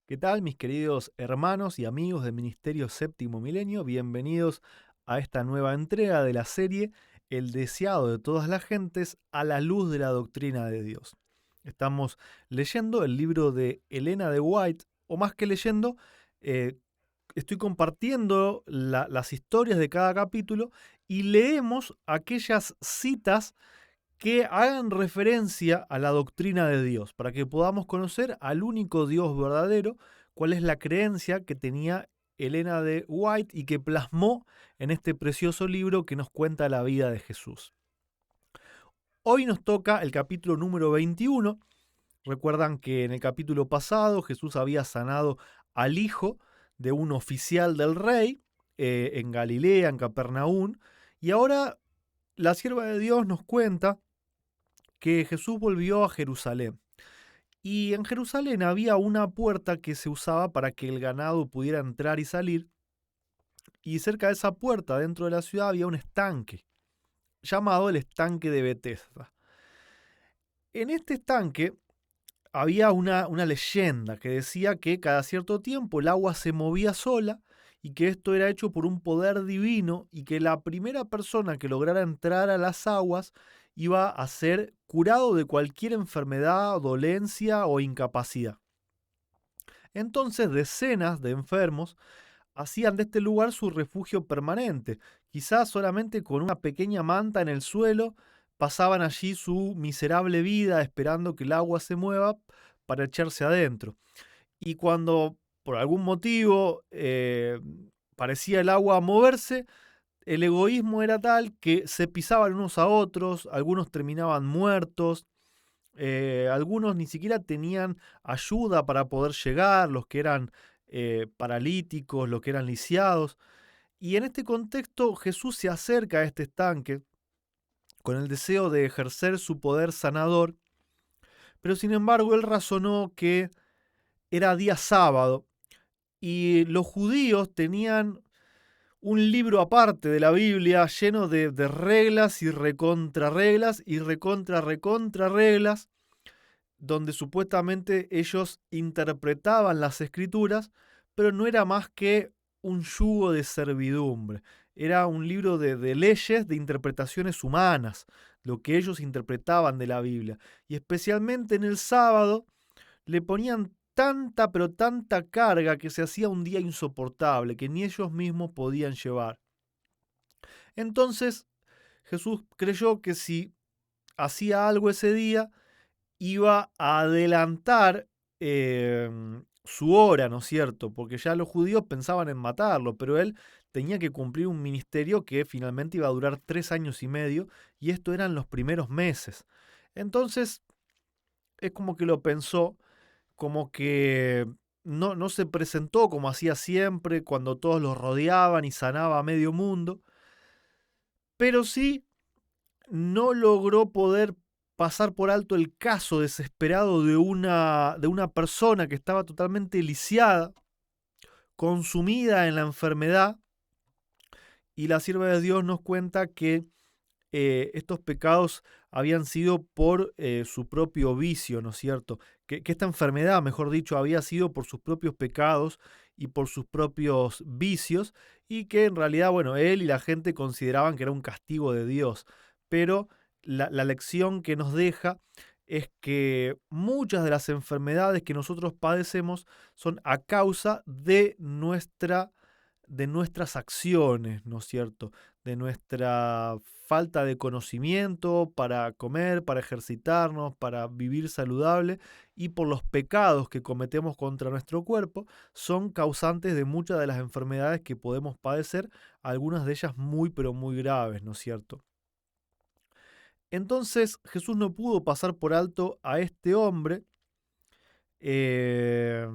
¿Qué tal, mis queridos hermanos y amigos del Ministerio Séptimo Milenio? Bienvenidos a esta nueva entrega de la serie El deseado de todas las gentes a la luz de la doctrina de Dios. Estamos leyendo el libro de Elena de White, o más que leyendo, eh, estoy compartiendo las historias de cada capítulo y leemos aquellas citas que hagan referencia a la doctrina de Dios, para que podamos conocer al único Dios verdadero, cuál es la creencia que tenía Elena de White y que plasmó en este precioso libro que nos cuenta la vida de Jesús. Hoy nos toca el capítulo número 21. Recuerdan que en el capítulo pasado Jesús había sanado al hijo de un oficial del rey en Galilea, en Capernaum, y ahora la sierva de Dios nos cuenta que Jesús volvió a Jerusalén. Y en Jerusalén había una puerta que se usaba para que el ganado pudiera entrar y salir, y cerca de esa puerta, dentro de la ciudad, había un estanque, llamado el estanque de Betesda. En este estanque había una leyenda que decía que cada cierto tiempo el agua se movía sola y que esto era hecho por un poder divino y que la primera persona que lograra entrar a las aguas iba a ser curado de cualquier enfermedad, dolencia o incapacidad. Entonces decenas de enfermos hacían de este lugar su refugio permanente. Quizás solamente con una pequeña manta en el suelo pasaban allí su miserable vida esperando que el agua se mueva para echarse adentro. Y cuando por algún motivo parecía el agua moverse, el egoísmo era tal que se pisaban unos a otros, algunos terminaban muertos, algunos ni siquiera tenían ayuda para poder llegar, los que eran paralíticos, los que eran lisiados. Y en este contexto Jesús se acerca a este estanque con el deseo de ejercer su poder sanador, pero sin embargo él razonó que era día sábado y los judíos tenían un libro aparte de la Biblia lleno de reglas y recontra recontra reglas, donde supuestamente ellos interpretaban las escrituras, pero no era más que un yugo de servidumbre. Era un libro de leyes, de interpretaciones humanas, lo que ellos interpretaban de la Biblia. Y especialmente en el sábado le ponían tanta, pero tanta carga que se hacía un día insoportable, que ni ellos mismos podían llevar. Entonces Jesús creyó que si hacía algo ese día, iba a adelantar eh, su hora, ¿no es cierto? Porque ya los judíos pensaban en matarlo, pero él tenía que cumplir un ministerio que finalmente iba a durar 3 años y medio, y esto eran los primeros meses. Entonces, es como que lo pensó, como que no se presentó como hacía siempre, cuando todos los rodeaban y sanaba a medio mundo, pero sí no logró poder pasar por alto el caso desesperado de una persona que estaba totalmente lisiada, consumida en la enfermedad, y la sierva de Dios nos cuenta que estos pecados habían sido por su propio vicio, ¿no es cierto? Que esta enfermedad, mejor dicho, había sido por sus propios pecados y por sus propios vicios, y que en realidad, bueno, él y la gente consideraban que era un castigo de Dios. Pero la lección que nos deja es que muchas de las enfermedades que nosotros padecemos son a causa de nuestras acciones, ¿no es cierto? De nuestra falta de conocimiento para comer, para ejercitarnos, para vivir saludable, y por los pecados que cometemos contra nuestro cuerpo, son causantes de muchas de las enfermedades que podemos padecer, algunas de ellas muy pero muy graves, ¿no es cierto? Entonces Jesús no pudo pasar por alto a este hombre. eh,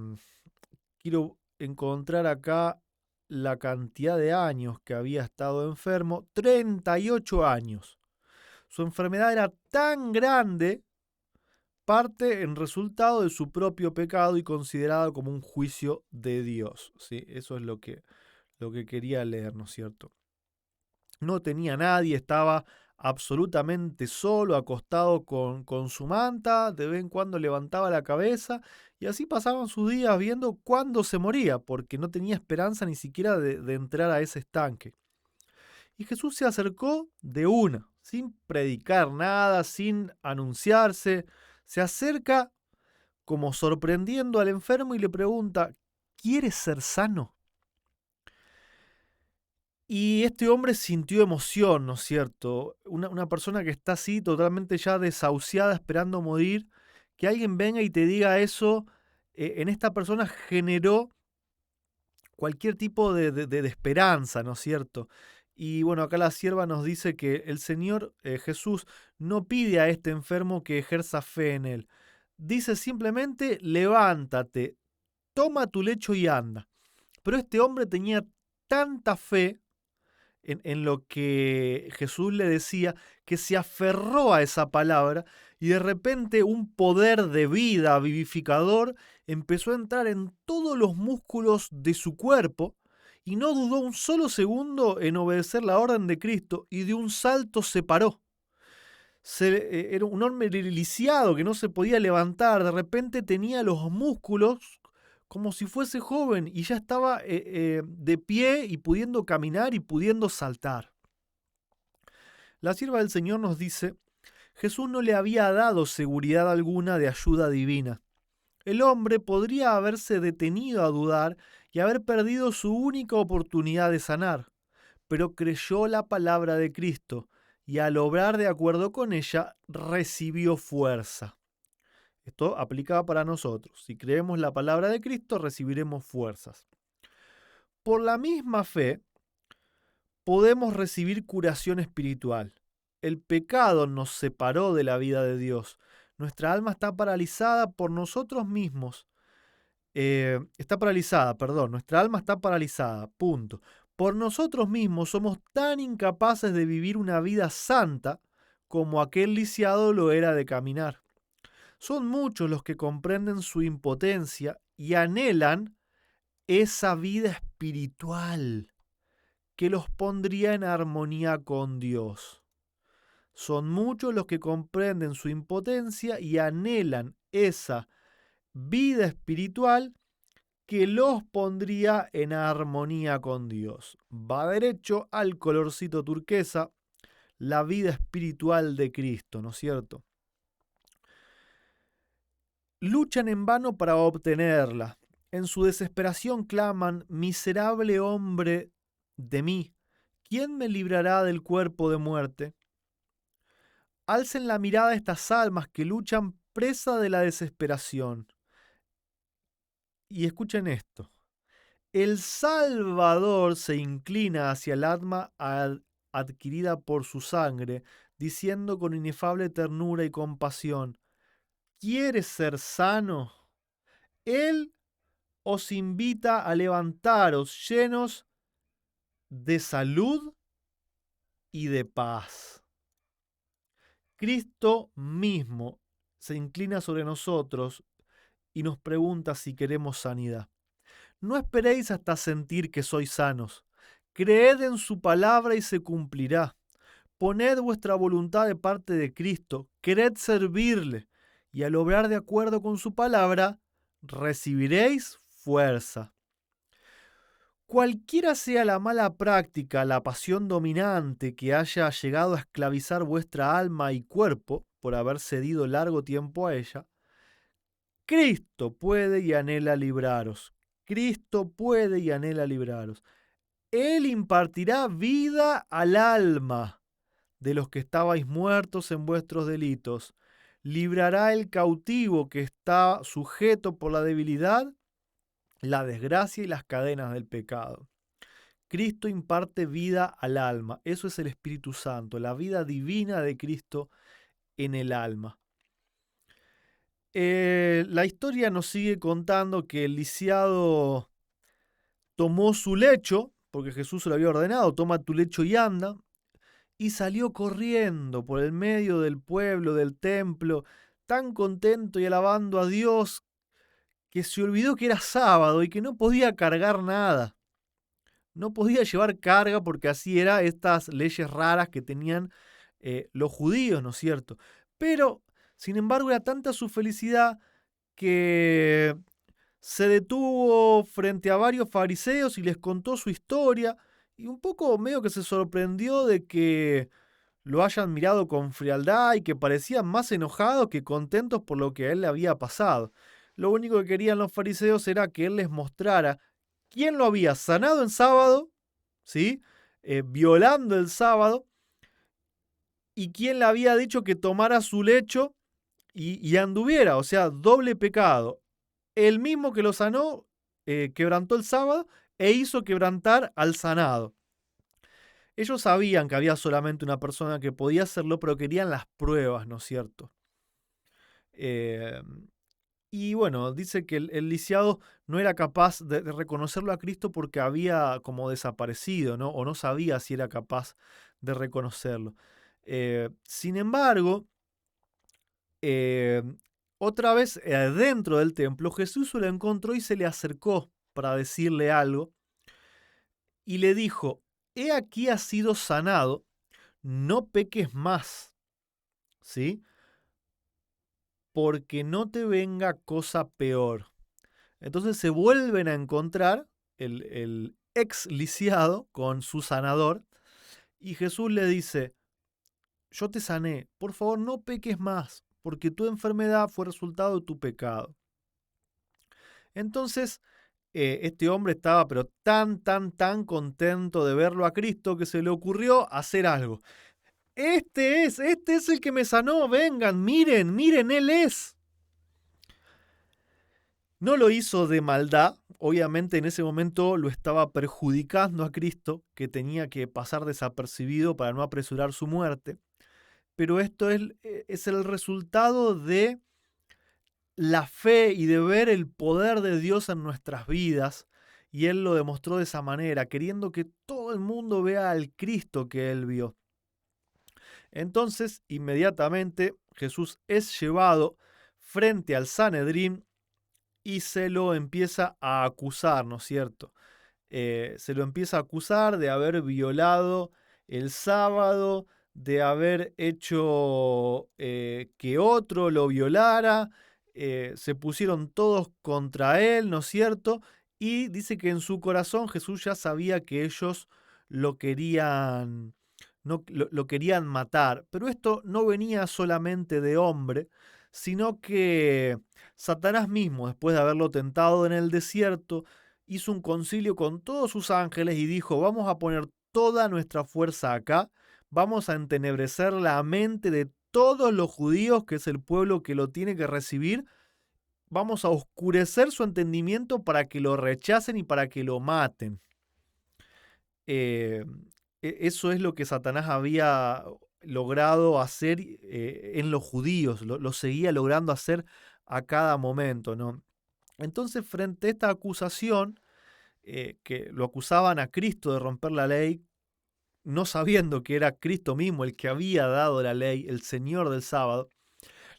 Quiero encontrar acá la cantidad de años que había estado enfermo, 38 años. Su enfermedad era tan grande, parte en resultado de su propio pecado y considerado como un juicio de Dios. ¿Sí? Eso es lo que quería leer, ¿no es cierto? No tenía nadie, estaba absolutamente solo, acostado con su manta, de vez en cuando levantaba la cabeza y así pasaban sus días viendo cuándo se moría, porque no tenía esperanza ni siquiera de entrar a ese estanque. Y Jesús se acercó de una, sin predicar nada, sin anunciarse, se acerca como sorprendiendo al enfermo y le pregunta, ¿quieres ser sano? Y este hombre sintió emoción, ¿no es cierto? Una persona que está así totalmente ya desahuciada, esperando morir, que alguien venga y te diga eso, en esta persona generó cualquier tipo de esperanza, ¿no es cierto? Y bueno, acá la sierva nos dice que el Señor Jesús no pide a este enfermo que ejerza fe en él. Dice simplemente, levántate, toma tu lecho y anda. Pero este hombre tenía tanta fe en lo que Jesús le decía, que se aferró a esa palabra y de repente un poder de vida vivificador empezó a entrar en todos los músculos de su cuerpo y no dudó un solo segundo en obedecer la orden de Cristo y de un salto se paró. Era un hombre lisiado que no se podía levantar, de repente tenía los músculos como si fuese joven y ya estaba de pie y pudiendo caminar y pudiendo saltar. La sierva del Señor nos dice, Jesús no le había dado seguridad alguna de ayuda divina. El hombre podría haberse detenido a dudar y haber perdido su única oportunidad de sanar, pero creyó la palabra de Cristo y al obrar de acuerdo con ella recibió fuerza. Esto aplicaba para nosotros. Si creemos la palabra de Cristo, recibiremos fuerzas. Por la misma fe, podemos recibir curación espiritual. El pecado nos separó de la vida de Dios. Nuestra alma está paralizada por nosotros mismos. Nuestra alma está paralizada, punto. Por nosotros mismos somos tan incapaces de vivir una vida santa como aquel lisiado lo era de caminar. Son muchos los que comprenden su impotencia y anhelan esa vida espiritual que los pondría en armonía con Dios. Son muchos los que comprenden su impotencia y anhelan esa vida espiritual que los pondría en armonía con Dios. Va derecho al colorcito turquesa, la vida espiritual de Cristo, ¿no es cierto? Luchan en vano para obtenerla. En su desesperación claman, miserable hombre de mí, ¿quién me librará del cuerpo de muerte? Alcen la mirada a estas almas que luchan presa de la desesperación. Y escuchen esto. El Salvador se inclina hacia el alma adquirida por su sangre, diciendo con inefable ternura y compasión, ¿quieres ser sano? Él os invita a levantaros llenos de salud y de paz. Cristo mismo se inclina sobre nosotros y nos pregunta si queremos sanidad. No esperéis hasta sentir que sois sanos. Creed en su palabra y se cumplirá. Poned vuestra voluntad de parte de Cristo, quered servirle, y al obrar de acuerdo con su palabra, recibiréis fuerza. Cualquiera sea la mala práctica, la pasión dominante que haya llegado a esclavizar vuestra alma y cuerpo por haber cedido largo tiempo a ella, Cristo puede y anhela libraros. Cristo puede y anhela libraros. Él impartirá vida al alma de los que estabais muertos en vuestros delitos. Librará el cautivo que está sujeto por la debilidad, la desgracia y las cadenas del pecado. Cristo imparte vida al alma. Eso es el Espíritu Santo, la vida divina de Cristo en el alma. La historia nos sigue contando que el lisiado tomó su lecho, porque Jesús se lo había ordenado, toma tu lecho y anda, y salió corriendo por el medio del pueblo, del templo, tan contento y alabando a Dios, que se olvidó que era sábado y que no podía cargar nada. No podía llevar carga porque así eran estas leyes raras que tenían los judíos, ¿no es cierto? Pero, sin embargo, era tanta su felicidad que se detuvo frente a varios fariseos y les contó su historia y un poco medio que se sorprendió de que lo hayan mirado con frialdad y que parecían más enojados que contentos por lo que a él le había pasado. Lo único que querían los fariseos era que él les mostrara quién lo había sanado en sábado, ¿sí? Violando el sábado, y quién le había dicho que tomara su lecho y anduviera, o sea, doble pecado. El mismo que lo sanó, quebrantó el sábado e hizo quebrantar al sanado. Ellos sabían que había solamente una persona que podía hacerlo, pero querían las pruebas, ¿no es cierto? Eh, y bueno, dice que el lisiado no era capaz de reconocerlo a Cristo porque había como desaparecido, ¿no? O no sabía si era capaz de reconocerlo. Sin embargo, eh, otra vez dentro del templo, Jesús se lo encontró y se le acercó para decirle algo y le dijo: he aquí has sido sanado, no peques más, ¿sí? Porque no te venga cosa peor. Entonces se vuelven a encontrar el ex lisiado con su sanador y Jesús le dice: yo te sané, por favor no peques más, porque tu enfermedad fue resultado de tu pecado. Entonces este hombre estaba pero tan contento de verlo a Cristo que se le ocurrió hacer algo. Este es el que me sanó, vengan, miren, él es. No lo hizo de maldad, obviamente en ese momento lo estaba perjudicando a Cristo, que tenía que pasar desapercibido para no apresurar su muerte, pero esto es el resultado de la fe y de ver el poder de Dios en nuestras vidas, y Él lo demostró de esa manera, queriendo que todo el mundo vea al Cristo que Él vio. Entonces, inmediatamente, Jesús es llevado frente al Sanedrín y se lo empieza a acusar, ¿no es cierto? Se lo empieza a acusar de haber violado el sábado, de haber hecho que otro lo violara. Se pusieron todos contra él, ¿no es cierto? Y dice que en su corazón Jesús ya sabía que ellos lo querían, no, lo querían matar. Pero esto no venía solamente de hombre, sino que Satanás mismo, después de haberlo tentado en el desierto, hizo un concilio con todos sus ángeles y dijo: vamos a poner toda nuestra fuerza acá, vamos a entenebrecer la mente de todos los judíos, que es el pueblo que lo tiene que recibir, vamos a oscurecer su entendimiento para que lo rechacen y para que lo maten. Eh, Eso es lo que Satanás había logrado hacer en los judíos, lo seguía logrando hacer a cada momento, ¿no? Entonces, frente a esta acusación, que lo acusaban a Cristo de romper la ley, no sabiendo que era Cristo mismo el que había dado la ley, el Señor del sábado,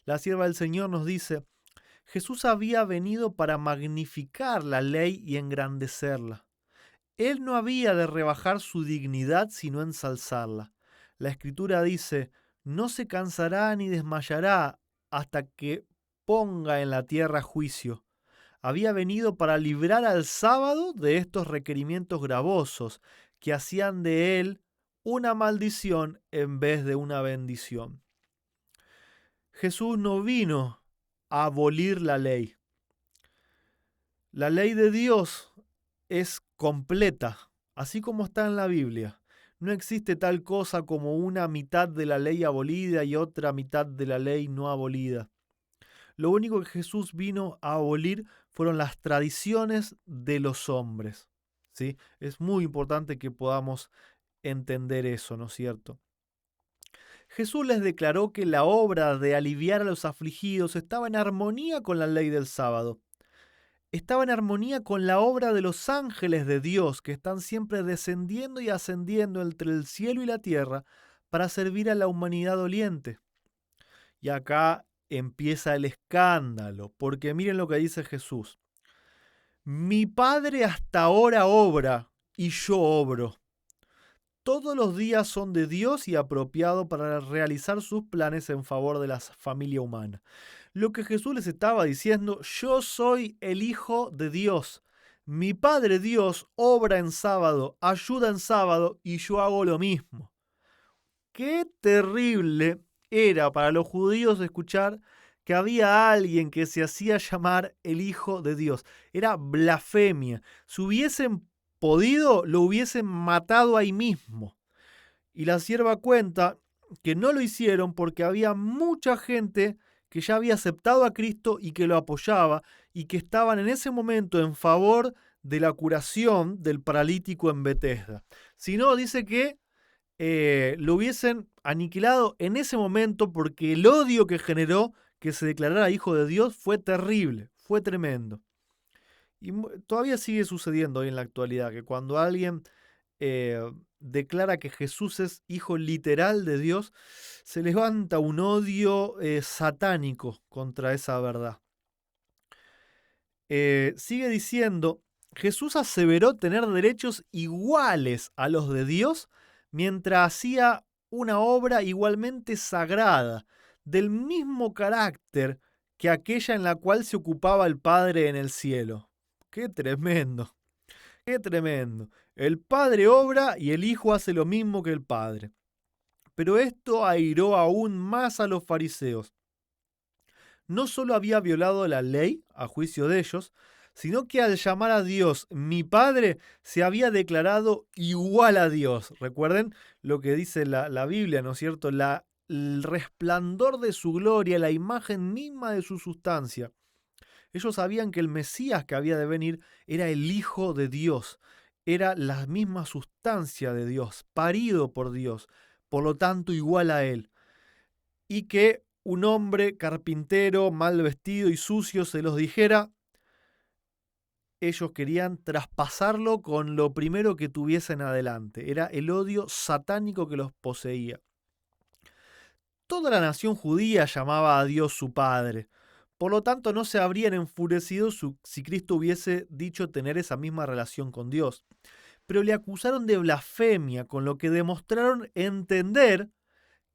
la sierva del Señor nos dice: Jesús había venido para magnificar la ley y engrandecerla. Él no había de rebajar su dignidad, sino ensalzarla. La Escritura dice: no se cansará ni desmayará hasta que ponga en la tierra juicio. Había venido para librar al sábado de estos requerimientos gravosos que hacían de él una maldición en vez de una bendición. Jesús no vino a abolir la ley. La ley de Dios es completa, así como está en la Biblia. No existe tal cosa como una mitad de la ley abolida y otra mitad de la ley no abolida. Lo único que Jesús vino a abolir fueron las tradiciones de los hombres, ¿sí? Es muy importante que podamos entender eso, ¿no es cierto? Jesús les declaró que la obra de aliviar a los afligidos estaba en armonía con la ley del sábado. estaba en armonía con la obra de los ángeles de Dios, que están siempre descendiendo y ascendiendo entre el cielo y la tierra para servir a la humanidad doliente. Y acá empieza el escándalo, porque miren lo que dice Jesús. Mi Padre hasta ahora obra y yo obro. Todos los días son de Dios y apropiados para realizar sus planes en favor de la familia humana. Lo que Jesús les estaba diciendo, yo soy el Hijo de Dios. Mi Padre Dios obra en sábado, ayuda en sábado y yo hago lo mismo. Qué terrible era para los judíos escuchar que había alguien que se hacía llamar el Hijo de Dios. Era blasfemia. Si hubiesen podido, lo hubiesen matado ahí mismo. Y la sierva cuenta que no lo hicieron porque había mucha gente que ya había aceptado a Cristo y que lo apoyaba y que estaban en ese momento en favor de la curación del paralítico en Betesda. Si no, dice que lo hubiesen aniquilado en ese momento porque el odio que generó que se declarara hijo de Dios fue terrible, fue tremendo. Y todavía sigue sucediendo hoy en la actualidad que cuando alguien declara que Jesús es hijo literal de Dios, se levanta un odio satánico contra esa verdad. Sigue diciendo, Jesús aseveró tener derechos iguales a los de Dios mientras hacía una obra igualmente sagrada, del mismo carácter que aquella en la cual se ocupaba el Padre en el cielo. ¡Qué tremendo! ¡Qué tremendo! El Padre obra y el Hijo hace lo mismo que el Padre. Pero esto airó aún más a los fariseos. No solo había violado la ley, a juicio de ellos, sino que al llamar a Dios mi Padre, se había declarado igual a Dios. Recuerden lo que dice la Biblia, ¿no es cierto? El resplandor de su gloria, la imagen misma de su sustancia. Ellos sabían que el Mesías que había de venir era el Hijo de Dios, era la misma sustancia de Dios, parido por Dios, por lo tanto igual a Él. Y que un hombre carpintero, mal vestido y sucio se los dijera, ellos querían traspasarlo con lo primero que tuviesen adelante. Era el odio satánico que los poseía. Toda la nación judía llamaba a Dios su Padre. Por lo tanto, no se habrían enfurecido si Cristo hubiese dicho tener esa misma relación con Dios. Pero le acusaron de blasfemia, con lo que demostraron entender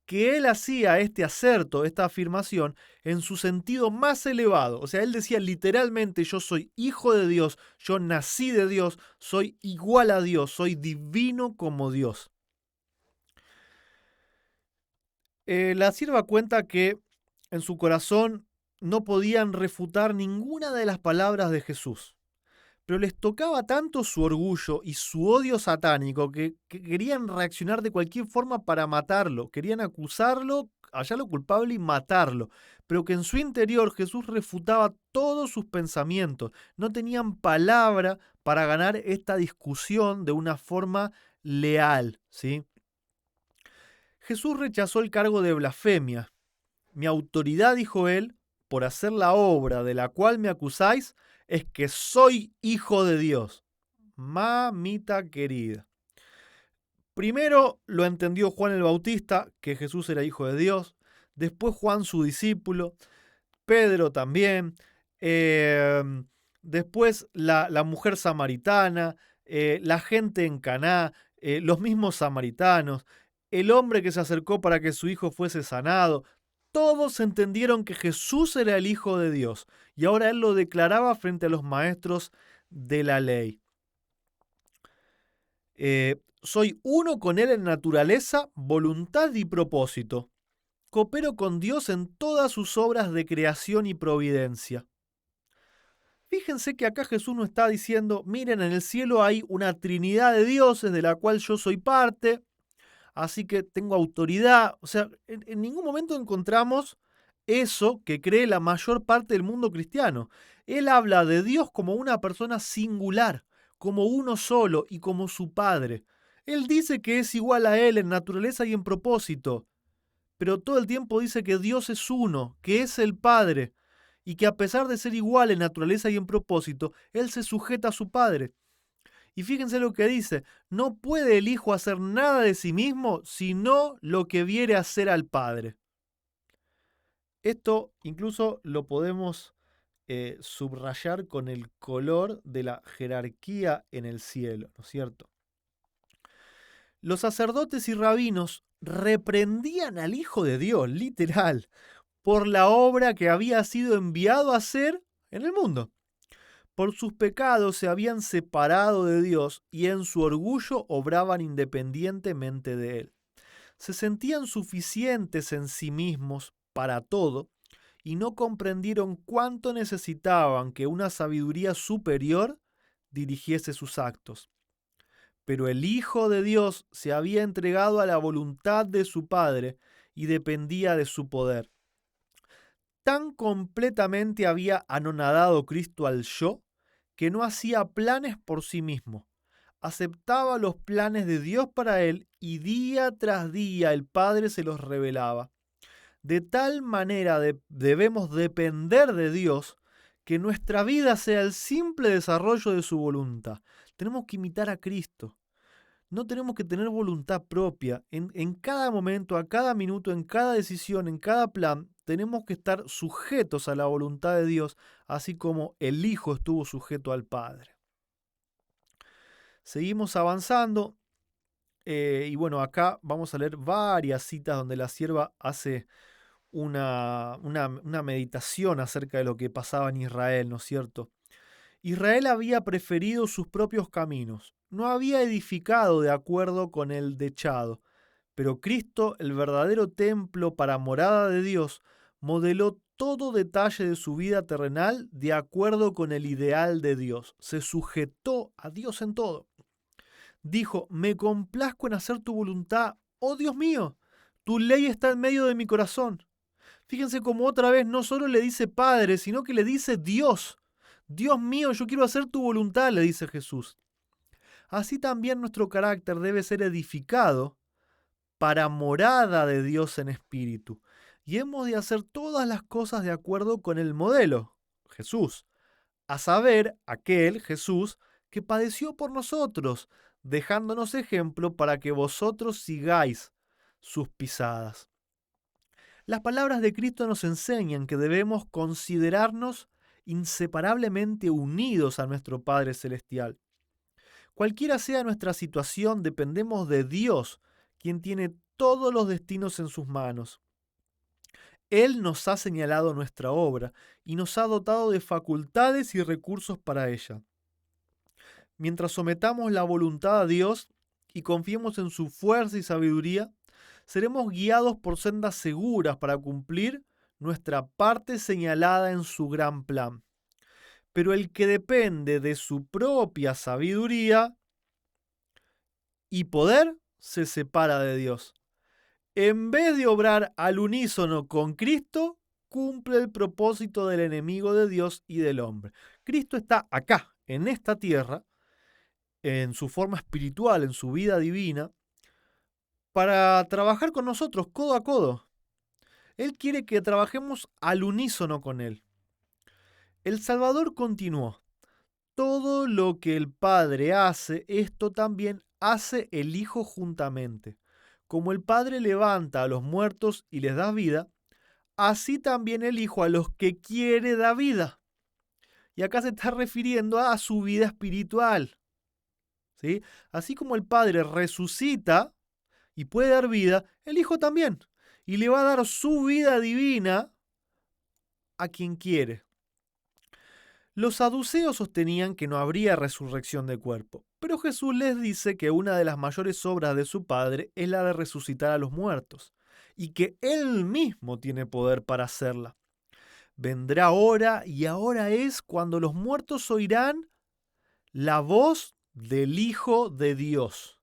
que él hacía este acerto, esta afirmación, en su sentido más elevado. O sea, él decía literalmente, yo soy hijo de Dios, yo nací de Dios, soy igual a Dios, soy divino como Dios. La sierva cuenta que en su corazón no podían refutar ninguna de las palabras de Jesús, pero les tocaba tanto su orgullo y su odio satánico que querían reaccionar de cualquier forma para matarlo, querían acusarlo, hallarlo culpable y matarlo, pero que en su interior Jesús refutaba todos sus pensamientos, no tenían palabra para ganar esta discusión de una forma leal, ¿sí? Jesús rechazó el cargo de blasfemia. Mi autoridad, dijo él, por hacer la obra de la cual me acusáis, es que soy hijo de Dios. Mamita querida. Primero lo entendió Juan el Bautista, que Jesús era hijo de Dios. Después Juan su discípulo. Pedro también. Después la mujer samaritana. La gente en Caná. Los mismos samaritanos. El hombre que se acercó para que su hijo fuese sanado. Todos entendieron que Jesús era el Hijo de Dios y ahora él lo declaraba frente a los maestros de la ley. Soy uno con él en naturaleza, voluntad y propósito. Coopero con Dios en todas sus obras de creación y providencia. Fíjense que acá Jesús no está diciendo, miren, en el cielo hay una trinidad de dioses de la cual yo soy parte, así que tengo autoridad. O sea, en ningún momento encontramos eso que cree la mayor parte del mundo cristiano. Él habla de Dios como una persona singular, como uno solo y como su Padre. Él dice que es igual a Él en naturaleza y en propósito, pero todo el tiempo dice que Dios es uno, que es el Padre, y que a pesar de ser igual en naturaleza y en propósito, él se sujeta a su Padre. Y fíjense lo que dice, no puede el Hijo hacer nada de sí mismo, sino lo que viere hacer al Padre. Esto incluso lo podemos subrayar con el color de la jerarquía en el cielo, ¿no es cierto? Los sacerdotes y rabinos reprendían al Hijo de Dios, literal, por la obra que había sido enviado a hacer en el mundo. Por sus pecados se habían separado de Dios y en su orgullo obraban independientemente de Él. Se sentían suficientes en sí mismos para todo y no comprendieron cuánto necesitaban que una sabiduría superior dirigiese sus actos. Pero el Hijo de Dios se había entregado a la voluntad de su Padre y dependía de su poder. Tan completamente había anonadado Cristo al yo, que no hacía planes por sí mismo. Aceptaba los planes de Dios para él y día tras día el Padre se los revelaba. De tal manera debemos depender de Dios que nuestra vida sea el simple desarrollo de su voluntad. Tenemos que imitar a Cristo. No tenemos que tener voluntad propia. En cada momento, a cada minuto, en cada decisión, en cada plan, tenemos que estar sujetos a la voluntad de Dios, así como el Hijo estuvo sujeto al Padre. Seguimos avanzando. Y bueno, acá vamos a leer varias citas donde la sierva hace una meditación acerca de lo que pasaba en Israel, ¿no es cierto? Israel había preferido sus propios caminos, no había edificado de acuerdo con el dechado, pero Cristo, el verdadero templo para morada de Dios, modeló todo detalle de su vida terrenal de acuerdo con el ideal de Dios, se sujetó a Dios en todo. Dijo, me complazco en hacer tu voluntad, oh Dios mío, tu ley está en medio de mi corazón. Fíjense cómo otra vez no solo le dice Padre, sino que le dice Dios. Dios mío, yo quiero hacer tu voluntad, le dice Jesús. Así también nuestro carácter debe ser edificado para morada de Dios en espíritu. Y hemos de hacer todas las cosas de acuerdo con el modelo, Jesús. A saber, aquel, Jesús, que padeció por nosotros, dejándonos ejemplo para que vosotros sigáis sus pisadas. Las palabras de Cristo nos enseñan que debemos considerarnos inseparablemente unidos a nuestro Padre Celestial. Cualquiera sea nuestra situación, dependemos de Dios, quien tiene todos los destinos en sus manos. Él nos ha señalado nuestra obra y nos ha dotado de facultades y recursos para ella. Mientras sometamos la voluntad a Dios y confiemos en su fuerza y sabiduría, seremos guiados por sendas seguras para cumplir nuestra parte señalada en su gran plan. Pero el que depende de su propia sabiduría y poder se separa de Dios. En vez de obrar al unísono con Cristo, cumple el propósito del enemigo de Dios y del hombre. Cristo está acá, en esta tierra, en su forma espiritual, en su vida divina, para trabajar con nosotros codo a codo. Él quiere que trabajemos al unísono con Él. El Salvador continuó. Todo lo que el Padre hace, esto también hace el Hijo juntamente. Como el Padre levanta a los muertos y les da vida, así también el Hijo a los que quiere da vida. Y acá se está refiriendo a su vida espiritual. ¿Sí? Así como el Padre resucita y puede dar vida, el Hijo también. Y le va a dar su vida divina a quien quiere. Los saduceos sostenían que no habría resurrección de cuerpo, pero Jesús les dice que una de las mayores obras de su Padre es la de resucitar a los muertos, y que Él mismo tiene poder para hacerla. Vendrá hora, y ahora es cuando los muertos oirán la voz del Hijo de Dios.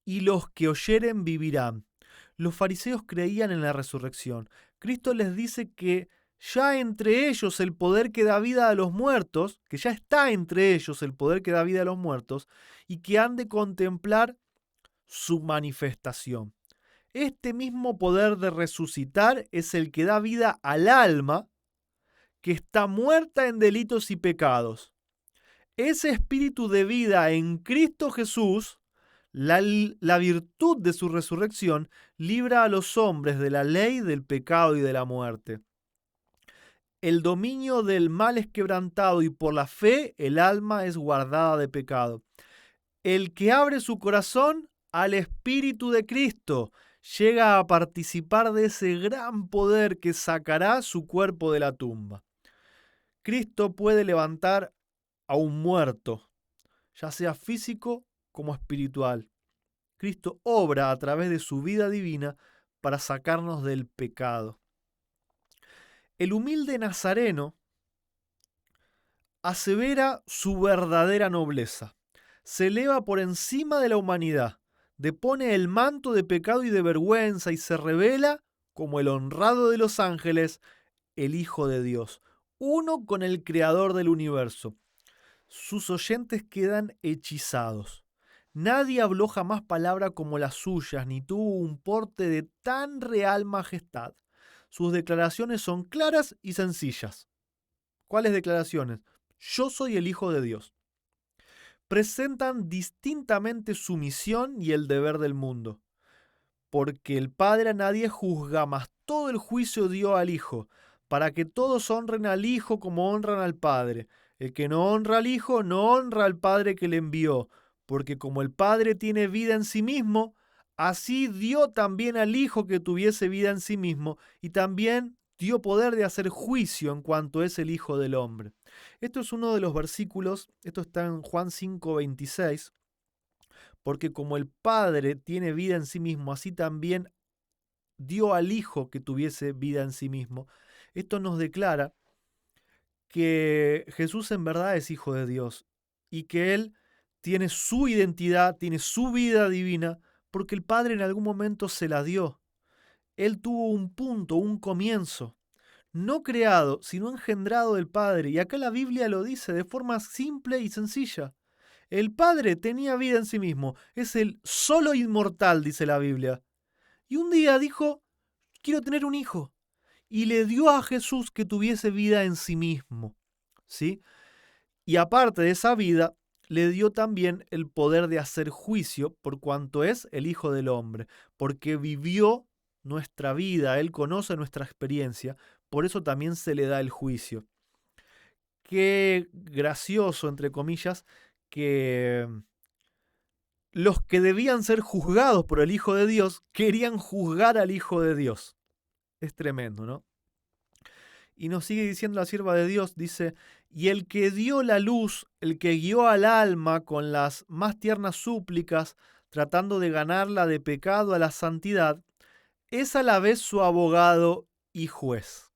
Y los que oyeren vivirán. Los fariseos creían en la resurrección. Cristo les dice que ya entre ellos el poder que da vida a los muertos, que ya está entre ellos el poder que da vida a los muertos, y que han de contemplar su manifestación. Este mismo poder de resucitar es el que da vida al alma que está muerta en delitos y pecados. Ese espíritu de vida en Cristo Jesús, la virtud de su resurrección, libra a los hombres de la ley, del pecado y de la muerte. El dominio del mal es quebrantado y por la fe el alma es guardada de pecado. El que abre su corazón al Espíritu de Cristo llega a participar de ese gran poder que sacará su cuerpo de la tumba. Cristo puede levantar a un muerto, ya sea físico como espiritual. Cristo obra a través de su vida divina para sacarnos del pecado. El humilde nazareno asevera su verdadera nobleza. Se eleva por encima de la humanidad, depone el manto de pecado y de vergüenza y se revela como el honrado de los ángeles, el Hijo de Dios, uno con el Creador del universo. Sus oyentes quedan hechizados. Nadie habló jamás palabra como las suyas, ni tuvo un porte de tan real majestad. Sus declaraciones son claras y sencillas. ¿Cuáles declaraciones? Yo soy el Hijo de Dios. Presentan distintamente su misión y el deber del mundo. Porque el Padre a nadie juzga, mas todo el juicio dio al Hijo, para que todos honren al Hijo como honran al Padre. El que no honra al Hijo, no honra al Padre que le envió, porque como el Padre tiene vida en sí mismo, así dio también al Hijo que tuviese vida en sí mismo, y también dio poder de hacer juicio en cuanto es el Hijo del Hombre. Esto es uno de los versículos, esto está en Juan 5:26, porque como el Padre tiene vida en sí mismo, así también dio al Hijo que tuviese vida en sí mismo. Esto nos declara que Jesús en verdad es Hijo de Dios y que Él tiene su identidad, tiene su vida divina, porque el Padre en algún momento se la dio. Él tuvo un punto, un comienzo, no creado, sino engendrado del Padre. Y acá la Biblia lo dice de forma simple y sencilla. El Padre tenía vida en sí mismo, es el solo inmortal, dice la Biblia. Y un día dijo, quiero tener un hijo. Y le dio a Jesús que tuviese vida en sí mismo. ¿Sí? Y aparte de esa vida, le dio también el poder de hacer juicio por cuanto es el Hijo del Hombre, porque vivió nuestra vida, Él conoce nuestra experiencia, por eso también se le da el juicio. Qué gracioso, entre comillas, que los que debían ser juzgados por el Hijo de Dios querían juzgar al Hijo de Dios. Es tremendo, ¿no? Y nos sigue diciendo la sierva de Dios, dice, y el que dio la luz, el que guió al alma con las más tiernas súplicas, tratando de ganarla de pecado a la santidad, es a la vez su abogado y juez.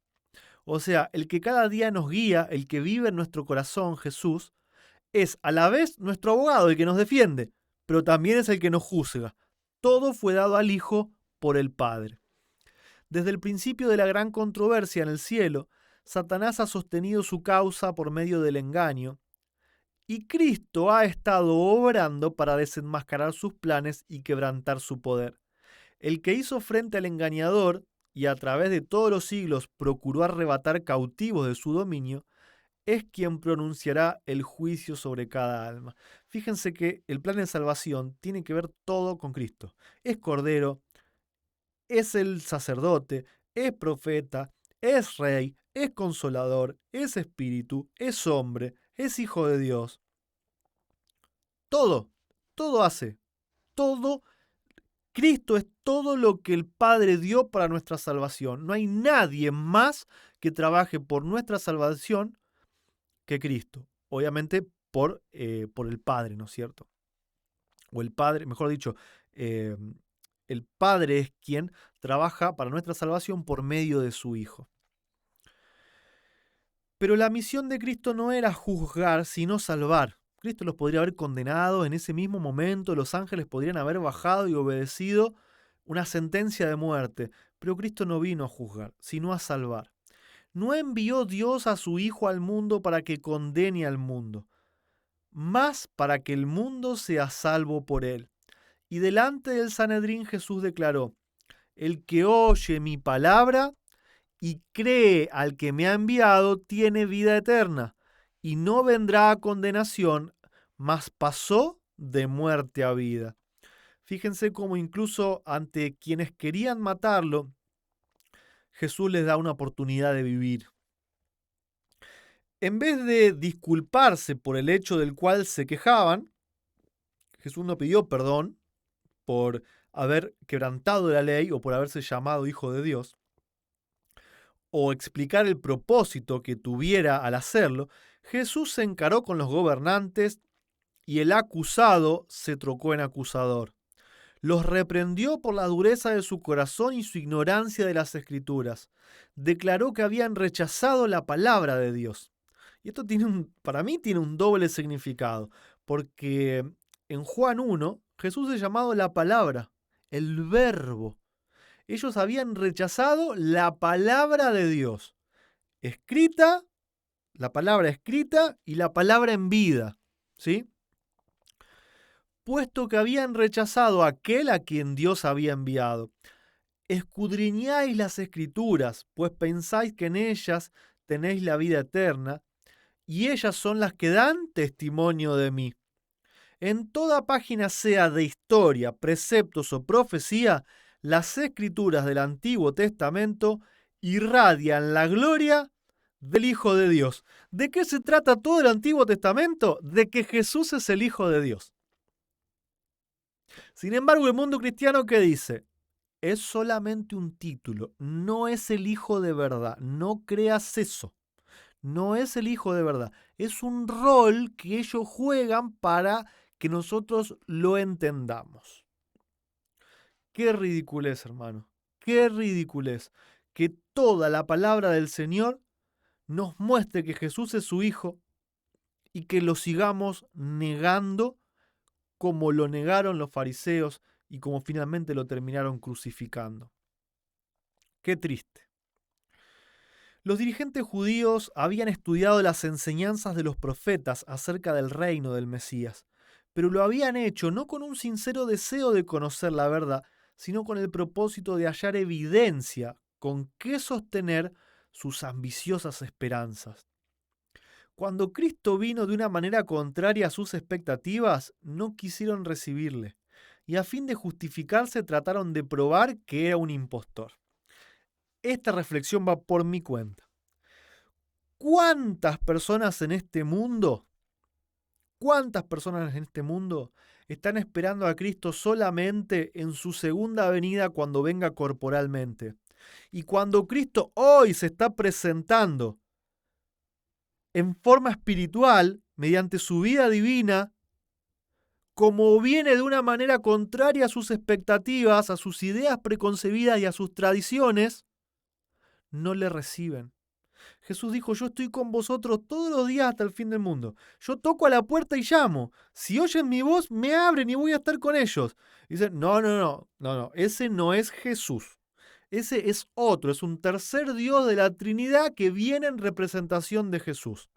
O sea, el que cada día nos guía, el que vive en nuestro corazón, Jesús, es a la vez nuestro abogado, el que nos defiende, pero también es el que nos juzga. Todo fue dado al Hijo por el Padre. Desde el principio de la gran controversia en el cielo, Satanás ha sostenido su causa por medio del engaño, y Cristo ha estado obrando para desenmascarar sus planes y quebrantar su poder. El que hizo frente al engañador y a través de todos los siglos procuró arrebatar cautivos de su dominio, es quien pronunciará el juicio sobre cada alma. Fíjense que el plan de salvación tiene que ver todo con Cristo. Es Cordero, es el sacerdote, es profeta, es rey, es consolador, es espíritu, es hombre, es hijo de Dios. Todo hace, todo. Cristo es todo lo que el Padre dio para nuestra salvación. No hay nadie más que trabaje por nuestra salvación que Cristo. Obviamente por el Padre, ¿no es cierto? O el Padre, mejor dicho, el Padre es quien trabaja para nuestra salvación por medio de su Hijo. Pero la misión de Cristo no era juzgar, sino salvar. Cristo los podría haber condenado en ese mismo momento, los ángeles podrían haber bajado y obedecido una sentencia de muerte, pero Cristo no vino a juzgar, sino a salvar. No envió Dios a su Hijo al mundo para que condene al mundo, mas para que el mundo sea salvo por él. Y delante del Sanedrín Jesús declaró, el que oye mi palabra y cree al que me ha enviado tiene vida eterna y no vendrá a condenación, mas pasó de muerte a vida. Fíjense cómo incluso ante quienes querían matarlo, Jesús les da una oportunidad de vivir. En vez de disculparse por el hecho del cual se quejaban, Jesús no pidió perdón por haber quebrantado la ley o por haberse llamado hijo de Dios, o explicar el propósito que tuviera al hacerlo. Jesús se encaró con los gobernantes y el acusado se trocó en acusador. Los reprendió por la dureza de su corazón y su ignorancia de las Escrituras. Declaró que habían rechazado la palabra de Dios. Y esto para mí tiene un doble significado, porque en Juan 1 Jesús es llamado la palabra, el verbo. Ellos habían rechazado la palabra de Dios, escrita, la palabra escrita y la palabra en vida, ¿sí? Puesto que habían rechazado a aquel a quien Dios había enviado. Escudriñáis las Escrituras, pues pensáis que en ellas tenéis la vida eterna, y ellas son las que dan testimonio de mí. En toda página, sea de historia, preceptos o profecía, las Escrituras del Antiguo Testamento irradian la gloria del Hijo de Dios. ¿De qué se trata todo el Antiguo Testamento? De que Jesús es el Hijo de Dios. Sin embargo, el mundo cristiano, ¿qué dice? Es solamente un título, no es el Hijo de verdad, no creas eso. No es el Hijo de verdad, es un rol que ellos juegan para que nosotros lo entendamos. Qué ridiculez, hermano, qué ridiculez que toda la palabra del Señor nos muestre que Jesús es su Hijo y que lo sigamos negando como lo negaron los fariseos y como finalmente lo terminaron crucificando. Qué triste. Los dirigentes judíos habían estudiado las enseñanzas de los profetas acerca del reino del Mesías, pero lo habían hecho no con un sincero deseo de conocer la verdad, sino con el propósito de hallar evidencia con qué sostener sus ambiciosas esperanzas. Cuando Cristo vino de una manera contraria a sus expectativas, no quisieron recibirle, y a fin de justificarse trataron de probar que era un impostor. Esta reflexión va por mi cuenta. ¿Cuántas personas en este mundo, están esperando a Cristo solamente en su segunda venida cuando venga corporalmente? Y cuando Cristo hoy se está presentando en forma espiritual, mediante su vida divina, como viene de una manera contraria a sus expectativas, a sus ideas preconcebidas y a sus tradiciones, no le reciben. Jesús dijo, yo estoy con vosotros todos los días hasta el fin del mundo. Yo toco a la puerta y llamo. Si oyen mi voz, me abren y voy a estar con ellos. Y dicen, no, ese no es Jesús. Ese es otro, es un tercer Dios de la Trinidad que viene en representación de Jesús.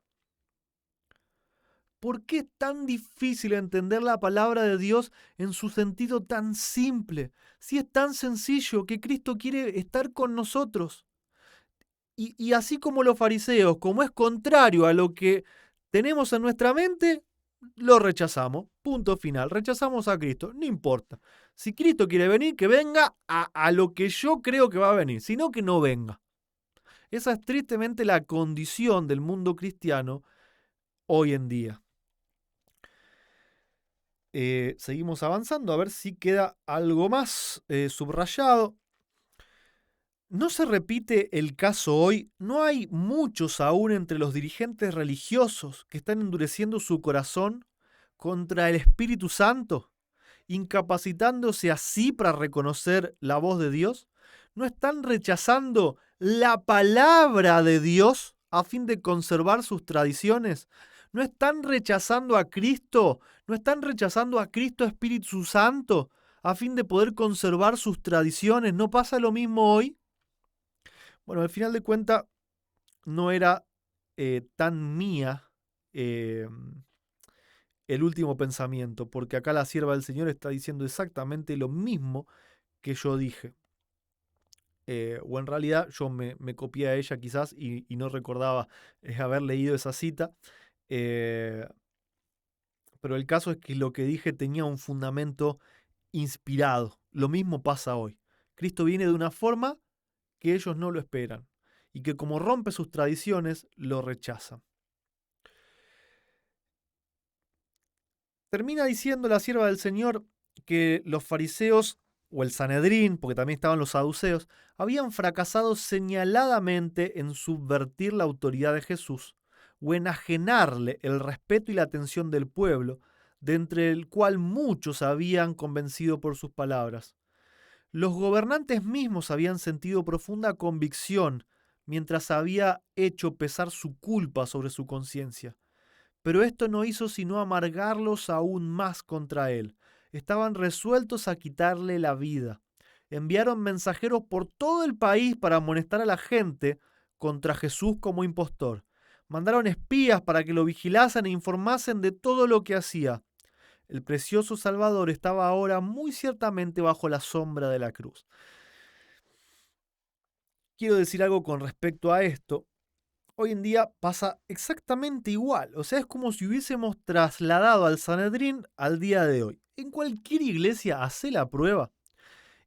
¿Por qué es tan difícil entender la palabra de Dios en su sentido tan simple? Si es tan sencillo que Cristo quiere estar con nosotros. Y así como los fariseos, como es contrario a lo que tenemos en nuestra mente, lo rechazamos. Punto final. Rechazamos a Cristo. No importa. Si Cristo quiere venir, que venga a lo que yo creo que va a venir. Si no, que no venga. Esa es tristemente la condición del mundo cristiano hoy en día. Seguimos avanzando a ver si queda algo más subrayado. ¿No se repite el caso hoy? ¿No hay muchos aún entre los dirigentes religiosos que están endureciendo su corazón contra el Espíritu Santo, incapacitándose así para reconocer la voz de Dios? ¿No están rechazando la palabra de Dios a fin de conservar sus tradiciones? ¿No están rechazando a Cristo? ¿No están rechazando a Cristo Espíritu Santo a fin de poder conservar sus tradiciones? ¿No pasa lo mismo hoy? Bueno, al final de cuentas no era tan mía el último pensamiento, porque acá la sierva del Señor está diciendo exactamente lo mismo que yo dije. o en realidad yo me copié a ella quizás y no recordaba haber leído esa cita. eh, pero el caso es que lo que dije tenía un fundamento inspirado. Lo mismo pasa hoy. Cristo viene de una forma que ellos no lo esperan y que como rompe sus tradiciones, lo rechazan. Termina diciendo la sierva del Señor que los fariseos o el Sanedrín, porque también estaban los saduceos, habían fracasado señaladamente en subvertir la autoridad de Jesús o enajenarle el respeto y la atención del pueblo, de entre el cual muchos habían convencido por sus palabras. Los gobernantes mismos habían sentido profunda convicción mientras había hecho pesar su culpa sobre su conciencia. Pero esto no hizo sino amargarlos aún más contra él. Estaban resueltos a quitarle la vida. Enviaron mensajeros por todo el país para amonestar a la gente contra Jesús como impostor. Mandaron espías para que lo vigilasen e informasen de todo lo que hacía. El precioso Salvador estaba ahora muy ciertamente bajo la sombra de la cruz. Quiero decir algo con respecto a esto. Hoy en día pasa exactamente igual. O sea, es como si hubiésemos trasladado al Sanedrín al día de hoy. En cualquier iglesia, hace la prueba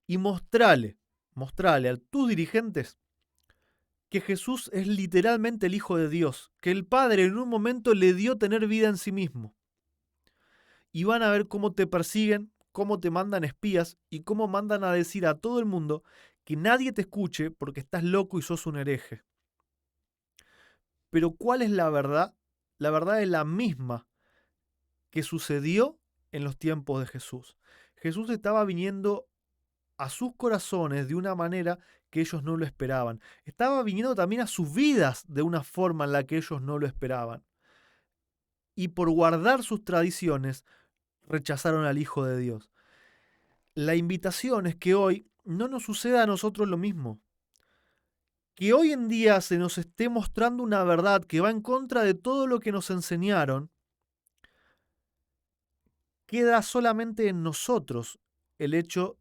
y mostrale a tus dirigentes que Jesús es literalmente el Hijo de Dios, que el Padre en un momento le dio tener vida en sí mismo. Y van a ver cómo te persiguen, cómo te mandan espías y cómo mandan a decir a todo el mundo que nadie te escuche porque estás loco y sos un hereje. Pero ¿cuál es la verdad? La verdad es la misma que sucedió en los tiempos de Jesús. Jesús estaba viniendo a sus corazones de una manera que ellos no lo esperaban. Estaba viniendo también a sus vidas de una forma en la que ellos no lo esperaban. Y por guardar sus tradiciones, rechazaron al Hijo de Dios. La invitación es que hoy no nos suceda a nosotros lo mismo. Que hoy en día se nos esté mostrando una verdad que va en contra de todo lo que nos enseñaron, queda solamente en nosotros el hecho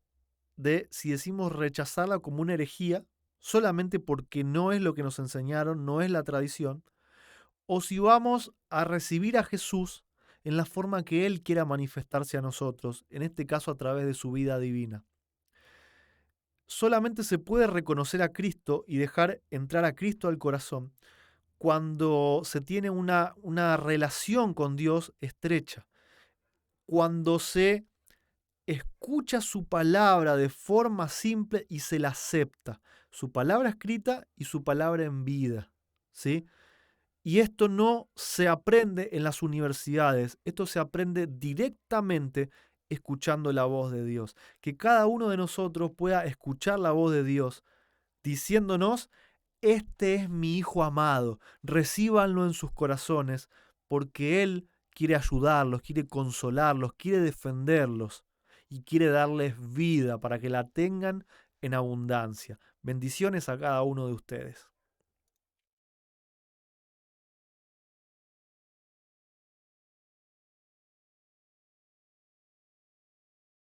de si decimos rechazarla como una herejía, solamente porque no es lo que nos enseñaron, no es la tradición, o si vamos a recibir a Jesús en la forma que Él quiera manifestarse a nosotros, en este caso a través de su vida divina. Solamente se puede reconocer a Cristo y dejar entrar a Cristo al corazón cuando se tiene una relación con Dios estrecha, cuando se escucha su palabra de forma simple y se la acepta, su palabra escrita y su palabra en vida, ¿sí? Y esto no se aprende en las universidades, esto se aprende directamente escuchando la voz de Dios. Que cada uno de nosotros pueda escuchar la voz de Dios diciéndonos: este es mi Hijo amado, recíbanlo en sus corazones, porque Él quiere ayudarlos, quiere consolarlos, quiere defenderlos y quiere darles vida para que la tengan en abundancia. Bendiciones a cada uno de ustedes.